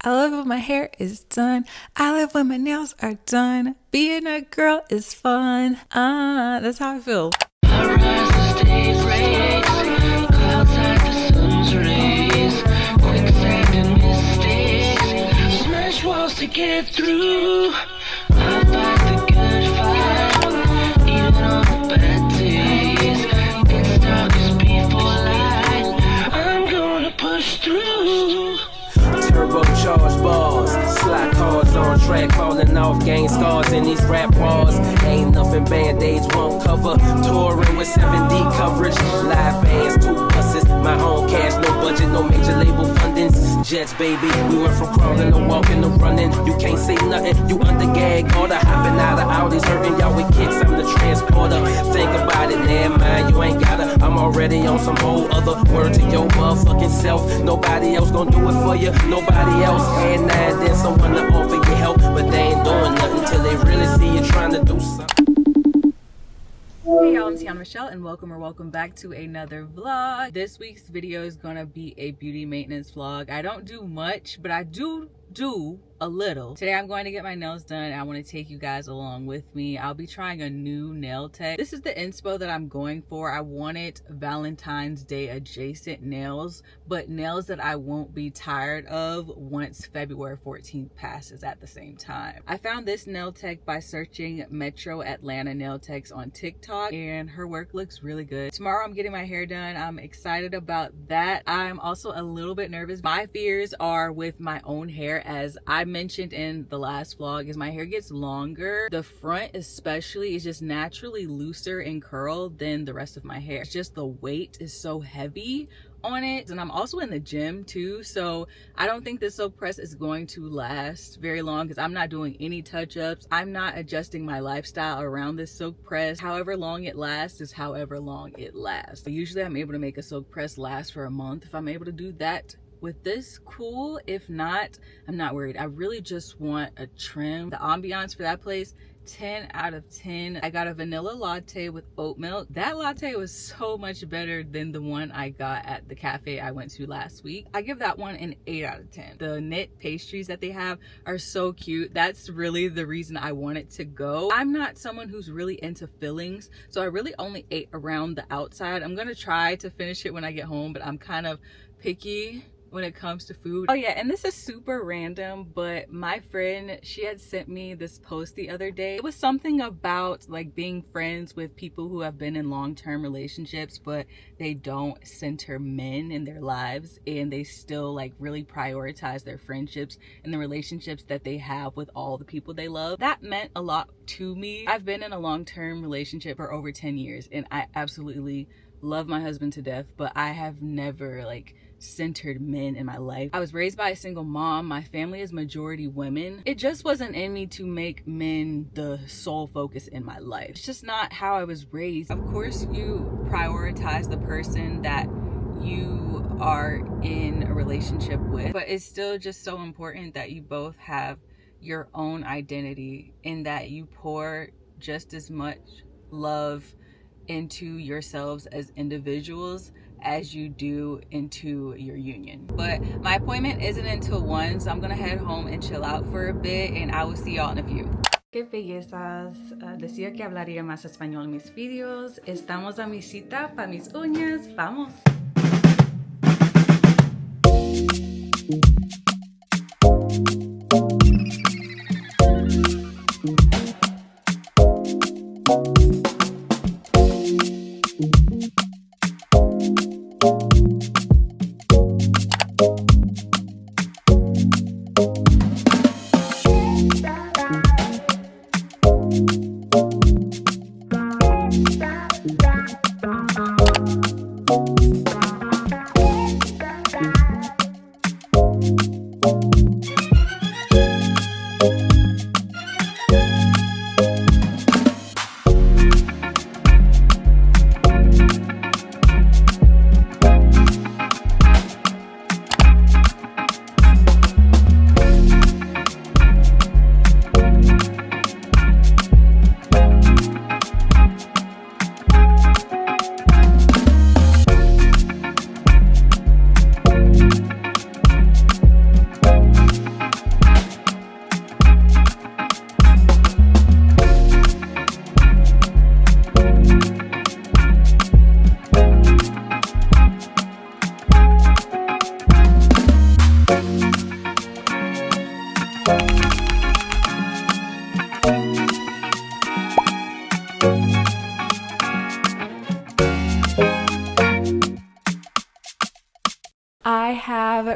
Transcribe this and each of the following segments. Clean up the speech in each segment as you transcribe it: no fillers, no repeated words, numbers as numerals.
I love when my hair is done. I love when my nails are done. Being a girl is fun. That's how I feel. I rise the stage rays, clouds hide the sun's rays, quicksand and mistakes, smash walls to get through. I fight the good fight, even on the bad days. It's darkest before light, I'm gonna push through. Turbocharged bars, slot cars on track, falling off, gain scars in these rap bars. Ain't nothing band-aids won't cover. Touring with 7D coverage, live bands, 2 buses, my own cash, no budget, no major label fundings. Jets, baby, we went from crawling to walking to running. You can't say nothing, you under gag order, hopping out of Audis, hurting y'all with kicks. I'm the transporter. Think about it, never mind, you ain't gotta. I'm already on some whole other word to your motherfucking self. Nobody else gonna do it for you. Nobody else had nine, then someone to offer you help, but they ain't doing nothing till they really see you trying to do something. Hey y'all, I'm Tiana Michelle and welcome back to another vlog. This week's video is gonna be a beauty maintenance vlog. I don't do much, but I do a little. Today I'm going to get my nails done. I want to take you guys along with me. I'll be trying a new nail tech. This is the inspo that I'm going for. I wanted Valentine's Day adjacent nails, but nails that I won't be tired of once February 14th passes at the same time. I found this nail tech by searching Metro Atlanta nail techs on TikTok, and her work looks really good. Tomorrow I'm getting my hair done. I'm excited about that. I'm also a little bit nervous. My fears are with my own hair, as I mentioned in the last vlog. As my hair gets longer, the front especially is just naturally looser and curled than the rest of my hair. It's just the weight is so heavy on it, and I'm also in the gym too, so I don't think this silk press is going to last very long because I'm not doing any touch-ups. I'm not adjusting my lifestyle around this silk press. However long it lasts is however long it lasts. Usually I'm able to make a silk press last for a month. If I'm able to do that with this, cool. If not, I'm not worried. I really just want a trim. The ambiance for that place, 10 out of 10. I got a vanilla latte with oat milk. That latte was so much better than the one I got at the cafe I went to last week. I give that one an 8 out of 10. The knit pastries that they have are so cute. That's really the reason I wanted to go. I'm not someone who's really into fillings, so I really only ate around the outside. I'm gonna try to finish it when I get home, but I'm kind of picky when it comes to food. Oh yeah, and this is super random, but my friend, she had sent me this post the other day. It was something about like being friends with people who have been in long-term relationships, but they don't center men in their lives, and they still like really prioritize their friendships and the relationships that they have with all the people they love. That meant a lot to me. I've been in a long-term relationship for over 10 years, and I absolutely love my husband to death, but I have never like centered men in my life. I was raised by a single mom. My family is majority women. It just wasn't in me to make men the sole focus in my life. It's just not how I was raised. Of course, you prioritize the person that you are in a relationship with, but it's still just so important that you both have your own identity, and that you pour just as much love into yourselves as individuals as you do into your union. But my appointment isn't until 1, so I'm gonna head home and chill out for a bit, and I will see y'all in a few. Qué bellezas. Decía que hablaría más español en mis videos. Estamos a mi cita para mis uñas. Vamos.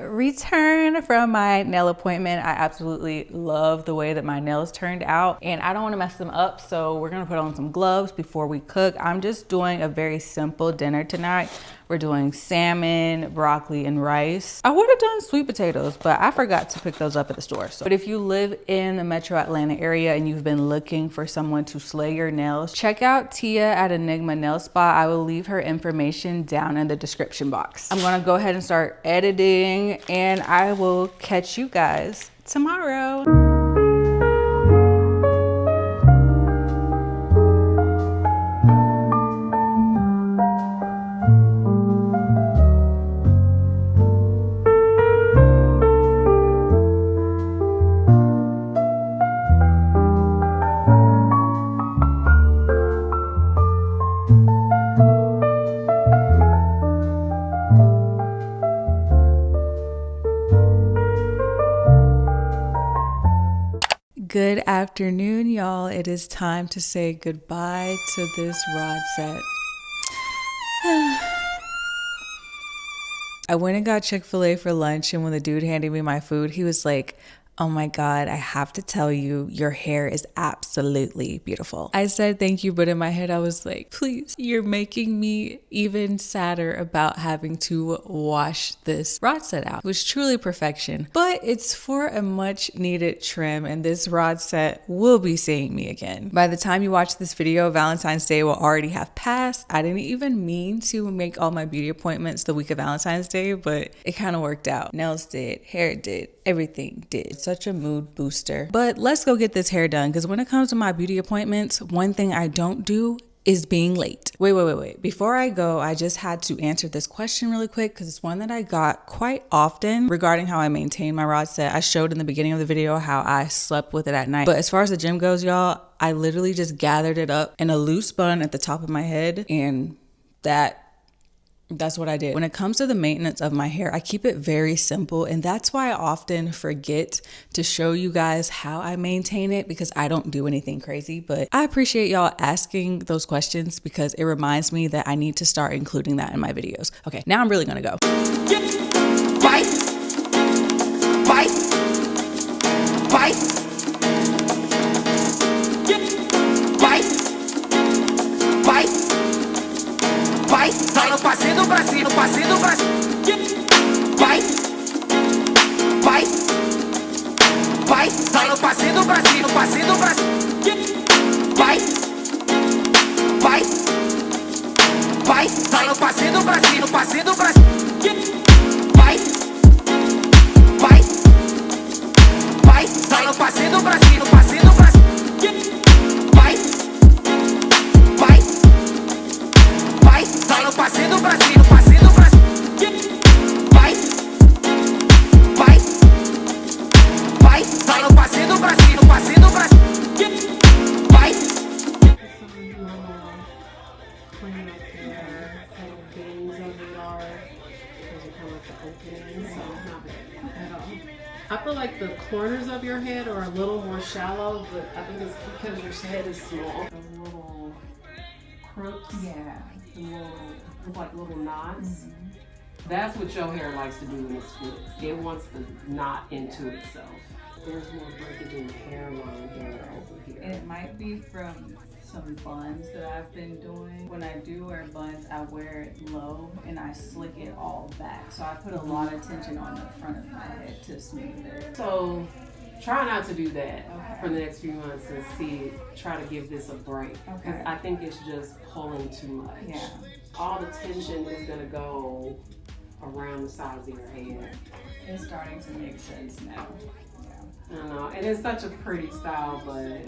returned from my nail appointment. I absolutely love the way that my nails turned out and I don't want to mess them up, so we're gonna put on some gloves before we cook. I'm just doing a very simple dinner tonight. We're doing salmon, broccoli, and rice. I would have done sweet potatoes, but I forgot to pick those up at the store. But if you live in the Metro Atlanta area and you've been looking for someone to slay your nails, check out Tia at Enigma Nail Spa. I will leave her information down in the description box. I'm gonna go ahead and start editing and I will catch you guys tomorrow. Good afternoon, y'all. It is time to say goodbye to this rod set. I went and got Chick-fil-A for lunch, and when the dude handed me my food, he was like, "Oh my God, I have to tell you, your hair is absolutely beautiful." I said thank you, but in my head I was like, please, you're making me even sadder about having to wash this rod set out. It was truly perfection, but it's for a much needed trim and this rod set will be seeing me again. By the time you watch this video, Valentine's Day will already have passed. I didn't even mean to make all my beauty appointments the week of Valentine's Day, but it kind of worked out. Nails did, hair did, everything did. Such a mood booster. But let's go get this hair done, because when it comes to my beauty appointments, one thing I don't do is being late. Wait. Before I go, I just had to answer this question really quick because it's one that I got quite often regarding how I maintain my rod set. I showed in the beginning of the video how I slept with it at night. But as far as the gym goes, y'all, I literally just gathered it up in a loose bun at the top of my head, and that's what I did. When it comes to the maintenance of my hair, I keep it very simple, and that's why I often forget to show you guys how I maintain it, because I don't do anything crazy. But I appreciate y'all asking those questions because it reminds me that I need to start including that in my videos. Okay, now I'm really gonna go. Bite. Vai no passinho do bracinho, no passinho do bracinho. Vai no passinho do bracinho, no passinho do bracinho. Vai no passinho do bracinho, no passinho do bracinho. Vai no passinho do bracinho, no passinho do bracinho. Vai no passinho do bracinho, no passinho do bracinho. Vai no passinho do bracinho, no passinho do bracinho. Vai. Clean up there, little things over there, because you come with the opening, so not bad at all. I feel like the corners of your head are a little more shallow, but I think it's because your head is small. The little crooks, Yeah. the little, it's like little knots. That's what your hair likes to do when it splits. It wants to knot into itself. There's more breakage in the hairline here over here. And it might be from some buns that I've been doing. When I do wear buns, I wear it low and I slick it all back. So I put a lot of tension on the front of my head to smooth it. So try not to do that for the next few months and try to give this a break. Because I think it's just pulling too much. Yeah. All the tension is gonna go around the sides of your head. It's starting to make sense now. I don't know, and it's such a pretty style, but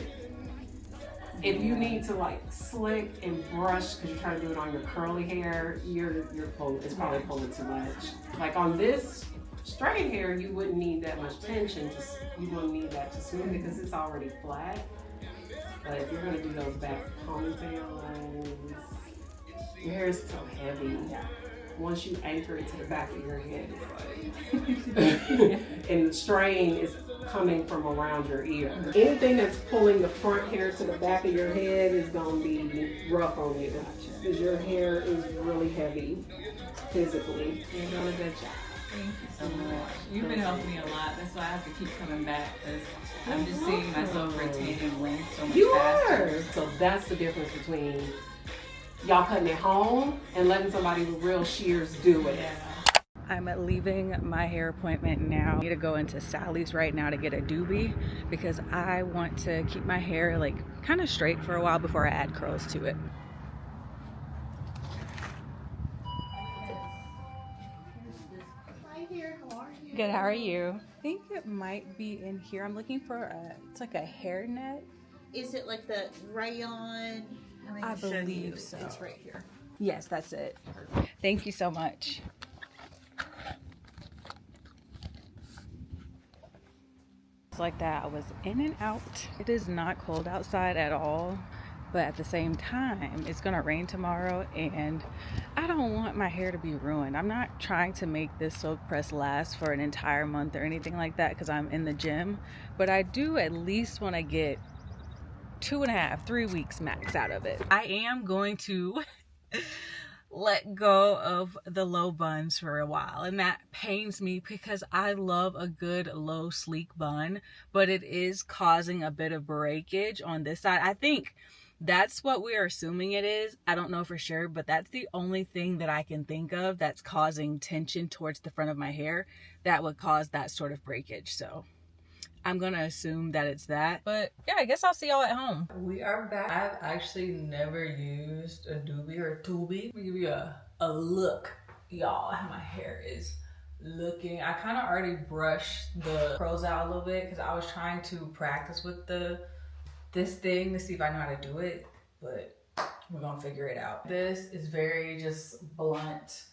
if you need to like slick and brush because you're trying to do it on your curly hair, it's probably pulling too much. Like on this straight hair, you wouldn't need that much tension. You wouldn't need that to smooth it because it's already flat. But if you're gonna do those back ponytails, your hair is so heavy. Once you anchor it to the back of your head, it's like, and the strain is coming from around your ear. Anything that's pulling the front hair to the back of your head is gonna be rough on you because your hair is really heavy physically. You're doing a good job. Thank you so much. You've been helping me a lot. That's why I have to keep coming back, because I'm just seeing myself retaining length so much faster. So that's the difference between y'all cutting at home and letting somebody with real shears do it. Yeah. I'm leaving my hair appointment now. I need to go into Sally's right now to get a doobie, because I want to keep my hair like kind of straight for a while before I add curls to it. Hi there, how are you? Good, how are you? I think it might be in here. I'm looking for it's like a hairnet. Is it like the rayon? I believe so. It's right here. Yes, that's it. Thank you so much. It's like that. I was in and out. It is not cold outside at all, but at the same time, it's gonna rain tomorrow, and I don't want my hair to be ruined. I'm not trying to make this silk press last for an entire month or anything like that, because I'm in the gym, but I do at least want to get 2.5, 3 weeks max out of it. I am going to let go of the low buns for a while, and that pains me because I love a good low sleek bun, but it is causing a bit of breakage on this side. I think that's what we're assuming it is. I don't know for sure, but that's the only thing that I can think of that's causing tension towards the front of my hair that would cause that sort of breakage. So I'm gonna assume that it's that, but yeah, I guess I'll see y'all at home. We are back. I've actually never used a doobie or a tubie. Let me give you a look, y'all, how my hair is looking. I kind of already brushed the curls out a little bit because I was trying to practice with this thing to see if I know how to do it, but we're gonna figure it out. This is very just blunt,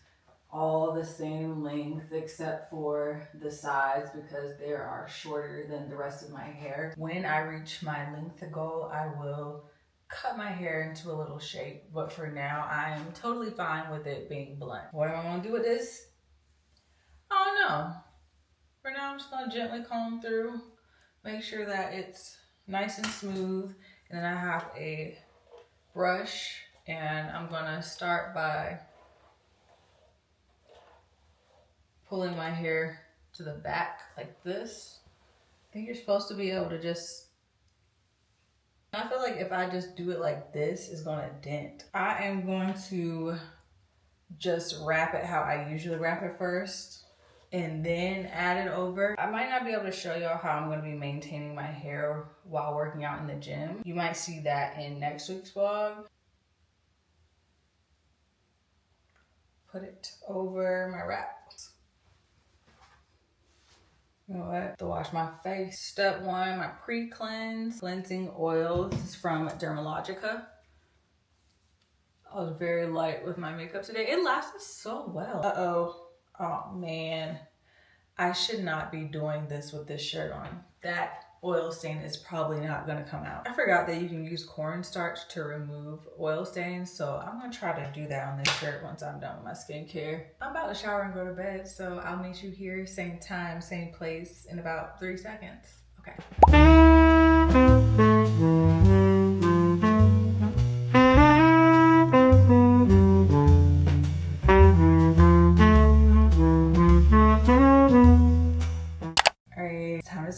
all the same length except for the sides because they are shorter than the rest of my hair. When I reach my length goal, I will cut my hair into a little shape, but for now I am totally fine with it being blunt. What am I gonna do with this? I don't know. For now I'm just gonna gently comb through, make sure that it's nice and smooth, and then I have a brush, and I'm gonna start by pulling my hair to the back like this. I think you're supposed to be able to just, I feel like if I just do it like this, it's gonna dent. I am going to just wrap it how I usually wrap it first and then add it over. I might not be able to show y'all how I'm gonna be maintaining my hair while working out in the gym. You might see that in next week's vlog. Put it over my wrap. You know what? I have to wash my face. Step 1, my pre-cleanse cleansing oil. This is from Dermalogica. I was very light with my makeup today. It lasted so well. Uh-oh. Oh man, I should not be doing this with this shirt on. That oil stain is probably not gonna come out. I forgot that you can use cornstarch to remove oil stains, so I'm gonna try to do that on this shirt once I'm done with my skincare. I'm about to shower and go to bed, so I'll meet you here, same time, same place, in about 3 seconds. Okay.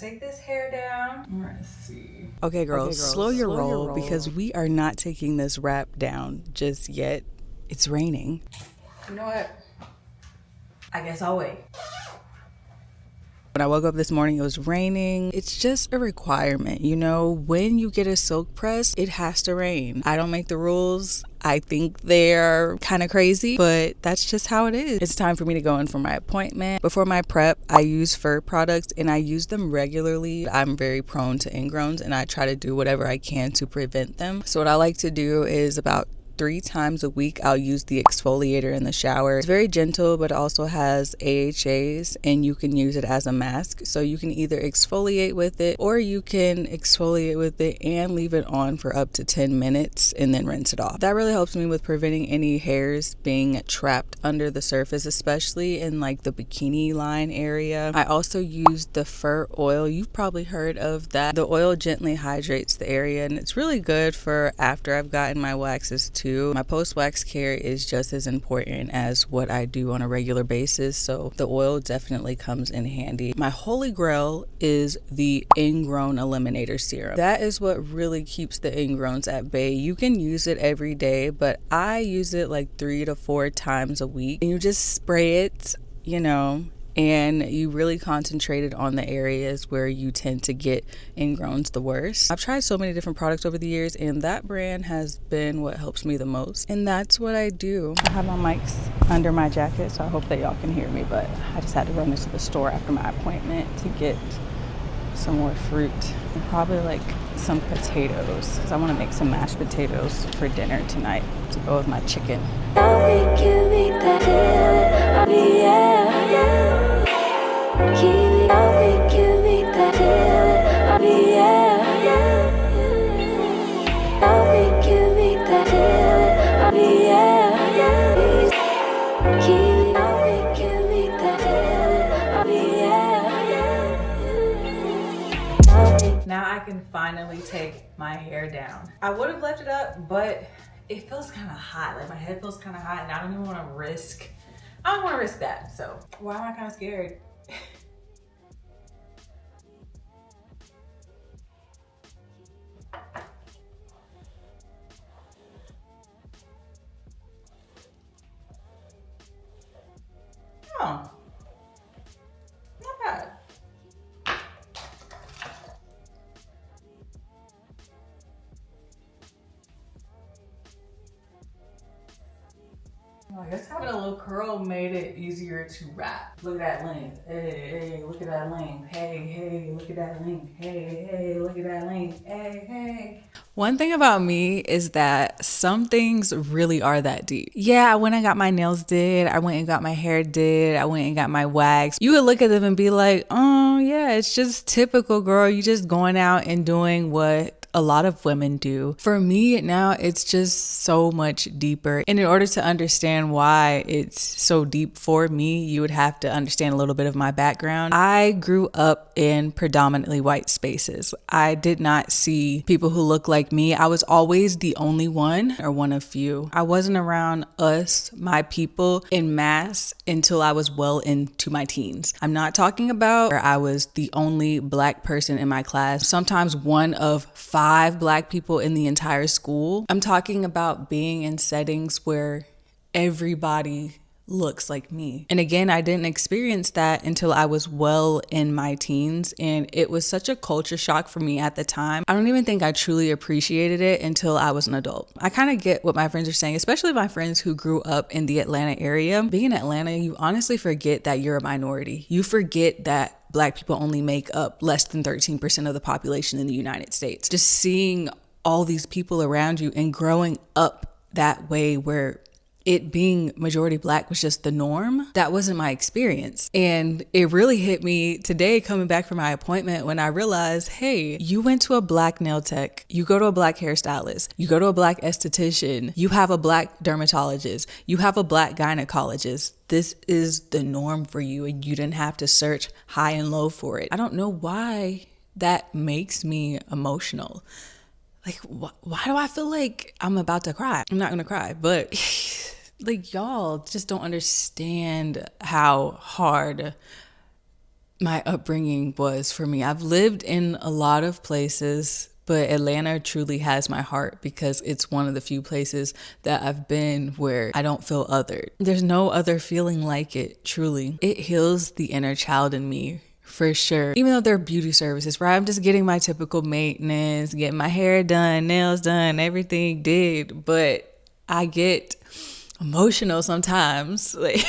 Take this hair down. Let's see. Okay, girls, slow your roll because we are not taking this wrap down just yet. It's raining. You know what? I guess I'll wait. When I woke up this morning, it was raining. It's just a requirement, you know, when you get a silk press, it has to rain. I don't make the rules. I think they're kind of crazy, but that's just how it is. It's time for me to go in for my appointment. Before my prep, I use fur products and I use them regularly. I'm very prone to ingrowns and I try to do whatever I can to prevent them. So what I like to do is about 3 times a week, I'll use the exfoliator in the shower. It's very gentle, but also has AHAs, and you can use it as a mask. So you can either exfoliate with it, or you can exfoliate with it and leave it on for up to 10 minutes and then rinse it off. That really helps me with preventing any hairs being trapped under the surface, especially in like the bikini line area. I also use the fur oil. You've probably heard of that. The oil gently hydrates the area, and it's really good for after I've gotten my waxes too. too. My post-wax care is just as important as what I do on a regular basis, so the oil definitely comes in handy. My holy grail is the ingrown eliminator serum. That is what really keeps the ingrowns at bay. You can use it every day, but I use it like 3 to 4 times a week. And you just spray it, you know, and you really concentrated on the areas where you tend to get ingrowns the worst. I've tried so many different products over the years, and that brand has been what helps me the most. And that's what I do. I have my mics under my jacket, so I hope that y'all can hear me, but I just had to run into the store after my appointment to get some more fruit and probably like some potatoes, because I want to make some mashed potatoes for dinner tonight to go with my chicken. Now I can finally take my hair down. I would have left it up, but it feels kind of hot. Like my head feels kind of hot, and I don't even want to risk. I don't want to risk that. So why am I kind of scared? Oh, not bad. I guess having a little curl made it easier to wrap. Look at that length. Hey, hey, look at that length. Hey, hey, look at that length. Hey, hey, look at that length. Hey, hey. One thing about me is that some things really are that deep. Yeah, I went and got my nails did. I went and got my hair did. I went and got my wax. You would look at them and be like, oh yeah, it's just typical, girl. You just going out and doing what a lot of women do. For me now, it's just so much deeper. And in order to understand why it's so deep for me, you would have to understand a little bit of my background. I grew up in predominantly white spaces. I did not see people who look like me. I was always the only one or one of few. I wasn't around us, my people, in mass until I was well into my teens. I'm not talking about where I was the only Black person in my class, sometimes one of 5 Black people in the entire school. I'm talking about being in settings where everybody looks like me. And again, I didn't experience that until I was well in my teens, and it was such a culture shock for me at the time. I don't even think I truly appreciated it until I was an adult. I kind of get what my friends are saying, especially my friends who grew up in the Atlanta area. Being in Atlanta, you honestly forget that you're a minority. You forget that Black people only make up less than 13% of the population in the United States. Just seeing all these people around you and growing up that way where it being majority Black was just the norm, that wasn't my experience. And it really hit me today coming back from my appointment when I realized, hey, you went to a Black nail tech, you go to a Black hairstylist, you go to a Black esthetician, you have a Black dermatologist, you have a Black gynecologist. This is the norm for you, and you didn't have to search high and low for it. I don't know why that makes me emotional. Like, why do I feel like I'm about to cry? I'm not gonna cry, but like, y'all just don't understand how hard my upbringing was for me. I've lived in a lot of places, but Atlanta truly has my heart because it's one of the few places that I've been where I don't feel othered. There's no other feeling like it, truly. It heals the inner child in me. For sure. Even though they're beauty services, right? I'm just getting my typical maintenance, getting my hair done, nails done, everything did. But I get emotional sometimes. Like,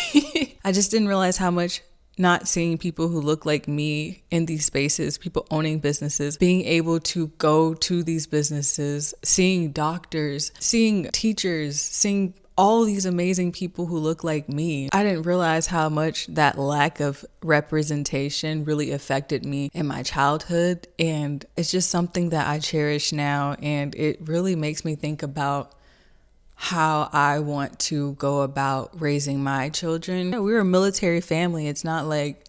I just didn't realize how much not seeing people who look like me in these spaces, people owning businesses, being able to go to these businesses, seeing doctors, seeing teachers, seeing all these amazing people who look like me. I didn't realize how much that lack of representation really affected me in my childhood. And it's just something that I cherish now. And it really makes me think about how I want to go about raising my children. We were a military family. It's not like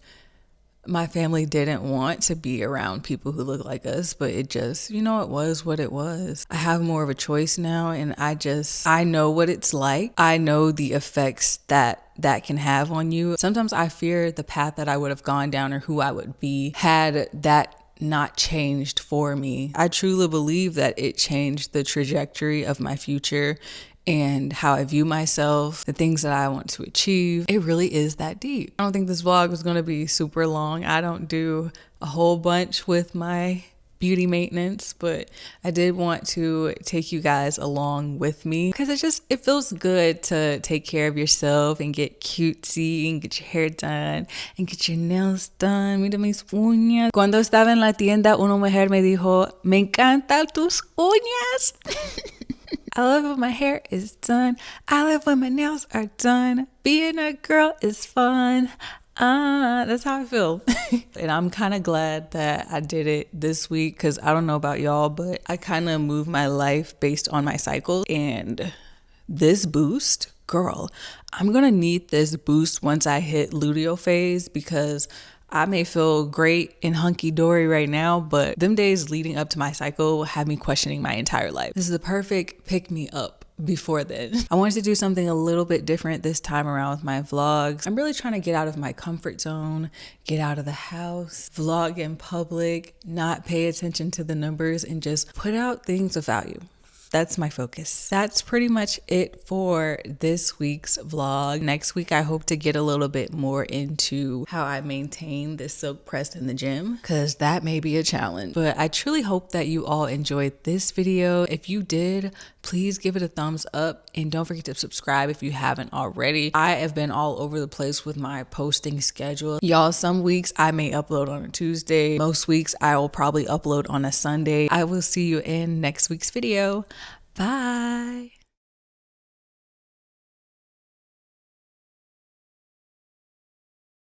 My family didn't want to be around people who look like us, but it just, you know, it was what it was. I have more of a choice now, and I know what it's like. I know the effects that can have on you. Sometimes I fear the path that I would have gone down or who I would be had that not changed for me. I truly believe that it changed the trajectory of my future and how I view myself, the things that I want to achieve. It really is that deep. I don't think this vlog was gonna be super long. I don't do a whole bunch with my beauty maintenance, but I did want to take you guys along with me because it feels good to take care of yourself and get cutesy and get your hair done and get your nails done. Mira mis uñas. Cuando estaba en la tienda, una mujer me dijo, me encantan tus uñas. I love when my hair is done. I love when my nails are done. Being a girl is fun. That's how I feel. And I'm kind of glad that I did it this week because I don't know about y'all, but I kind of move my life based on my cycle. And this boost, girl, I'm going to need this boost once I hit luteal phase because I may feel great and hunky-dory right now, but them days leading up to my cycle have me questioning my entire life. This is the perfect pick-me-up before then. I wanted to do something a little bit different this time around with my vlogs. I'm really trying to get out of my comfort zone, get out of the house, vlog in public, not pay attention to the numbers, and just put out things of value. That's my focus. That's pretty much it for this week's vlog. Next week, I hope to get a little bit more into how I maintain this silk press in the gym because that may be a challenge. But I truly hope that you all enjoyed this video. If you did, please give it a thumbs up and don't forget to subscribe if you haven't already. I have been all over the place with my posting schedule. Y'all, some weeks I may upload on a Tuesday. Most weeks I will probably upload on a Sunday. I will see you in next week's video. Bye.